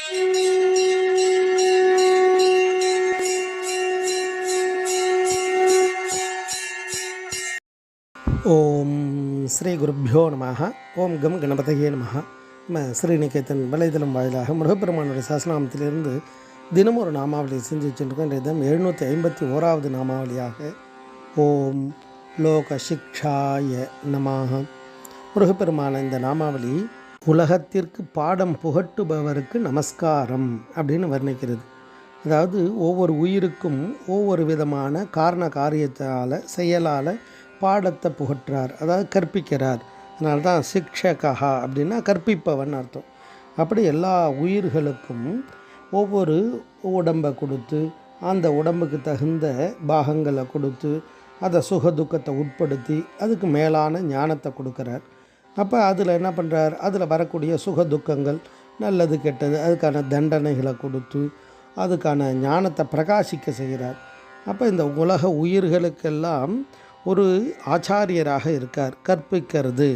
ஓம் ஸ்ரீ குருப்பியோ நமஹ. ஓம் கம் கணபதையே நமஹ. நம்ம ஸ்ரீநிகேதன் வலைதளம் வாயிலாக முருகப்பெருமானுடைய சஹஸ்ரநாமத்திலிருந்து தினமும் ஒரு நாமாவளியை செஞ்சு வச்சுருக்கோம். இன்றைய தினம் 751வது நாமாவளியாக ஓம் லோக சிக்ஷாய நமஹ. முருகப்பெருமான இந்த நாமாவளி உலகத்திற்கு பாடம் புகட்டுபவருக்கு நமஸ்காரம் அப்படின்னு வர்ணிக்கிறது. அதாவது ஒவ்வொரு உயிருக்கும் ஒவ்வொரு விதமான காரண காரியத்தால் செயலால் பாடத்தை புகற்றார், அதாவது கற்பிக்கிறார். அதனால தான் சிக்ஷகா அப்படின்னா கற்பிப்பவன் அர்த்தம். அப்படி எல்லா உயிர்களுக்கும் ஒவ்வொரு உடம்பை கொடுத்து அந்த உடம்புக்கு தகுந்த பாகங்களை கொடுத்து அதை சுக துக்கத்தை உட்படுத்தி அதுக்கு மேலான ஞானத்தை கொடுக்குறார். அப்போ அதில் என்ன பண்ணுறார், அதில் வரக்கூடிய சுக துக்கங்கள் நல்லது கெட்டது அதுக்கான தண்டனைகளை கொடுத்து அதுக்கான ஞானத்தை பிரகாசிக்க செய்கிறார். அப்போ இந்த உலக உயிர்களுக்கெல்லாம் ஒரு ஆச்சாரியராக இருக்கார். கற்பிக்கிறது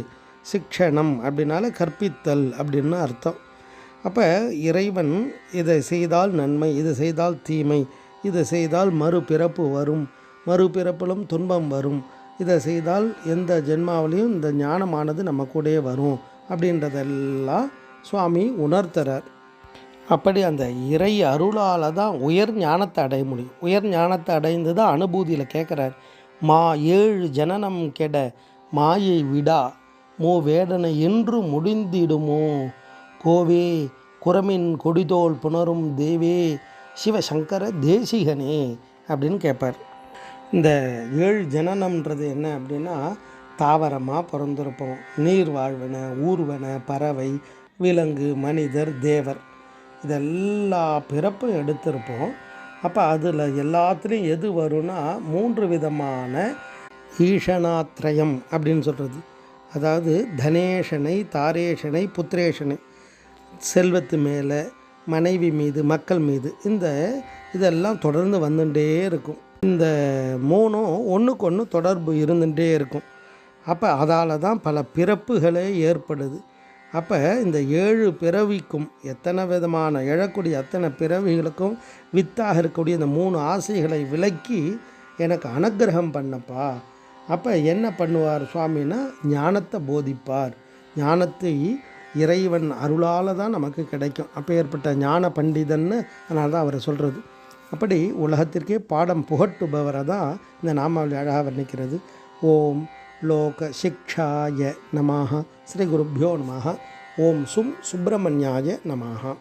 சிக்ஷணம் அப்படின்னால கற்பித்தல் அப்படின்னு அர்த்தம். அப்போ இறைவன் இதை செய்தால் நன்மை, இது செய்தால் தீமை, இதை செய்தால் மறுபிறப்பு வரும், மறுபிறப்பிலும் துன்பம் வரும், இதை செய்தால் எந்த ஜென்மாவிலையும் இந்த ஞானமானது நம்ம கூடயே வரும் அப்படின்றதெல்லாம் சுவாமி உணர்த்துறார். அப்படி அந்த இறை அருளால் தான் உயர் ஞானத்தை அடைய முடியும். உயர் ஞானத்தை அடைந்து தான் அனுபூதியில் கேட்குறார். 7 ஜனனம் கெட மாயை விடா மோ வேடனை என்று முடிந்திடுமோ கோவே குரமின் கொடிதோல் புணரும் தேவே சிவசங்கர தேசிகனே அப்படின்னு கேட்பார். இந்த 7 ஜனனம்ன்றது என்ன அப்படின்னா, தாவரமாக பிறந்திருப்போம், நீர் வாழ்வன, ஊர்வன, பறவை, விலங்கு, மனிதர், தேவர், இதெல்லா பிறப்பும் எடுத்திருப்போம். அப்போ அதில் எல்லாத்துலேயும் எது வரும்னா 3 விதமான ஈஷணாத்ரயம் அப்படின்னு சொல்கிறது. அதாவது தனேஷனை, தாரேஷனை, புத்திரேஷனை, செல்வத்து மேலே, மனைவி மீது, மக்கள் மீது, இதெல்லாம் தொடர்ந்து வந்துட்டே இருக்கும். இந்த 3ம் ஒன்றுக்கு ஒன்று தொடர்பு இருந்துகிட்டே இருக்கும். அப்போ அதால் தான் பல பிறப்புகளே ஏற்படுது. அப்போ இந்த 7 பிறவிக்கும் எத்தனை விதமான எழக்கூடிய அத்தனை பிறவிகளுக்கும் வித்தாக இருக்கக்கூடிய இந்த 3 ஆசைகளை விலக்கி எனக்கு அனுக்கிரகம் பண்ணப்பா. அப்போ என்ன பண்ணுவார் சுவாமின்னா, ஞானத்தை போதிப்பார். ஞானத்தை இறைவன் அருளால் தான் நமக்கு கிடைக்கும். அப்போ ஏற்பட்ட ஞான பண்டிதன்னு அதனால தான் அவரை சொல்கிறது. அப்படி உலகத்திற்கே பாடம் புகட்டுபவரை தான் இந்த நாமாவளி அழகாக வர்ணிக்கிறது. ஓம் லோக சிக்ஷாய நமஹ. ஸ்ரீ குருப்பியோ நமஹ. ஓம் சுப்பிரமணியாய நமஹ.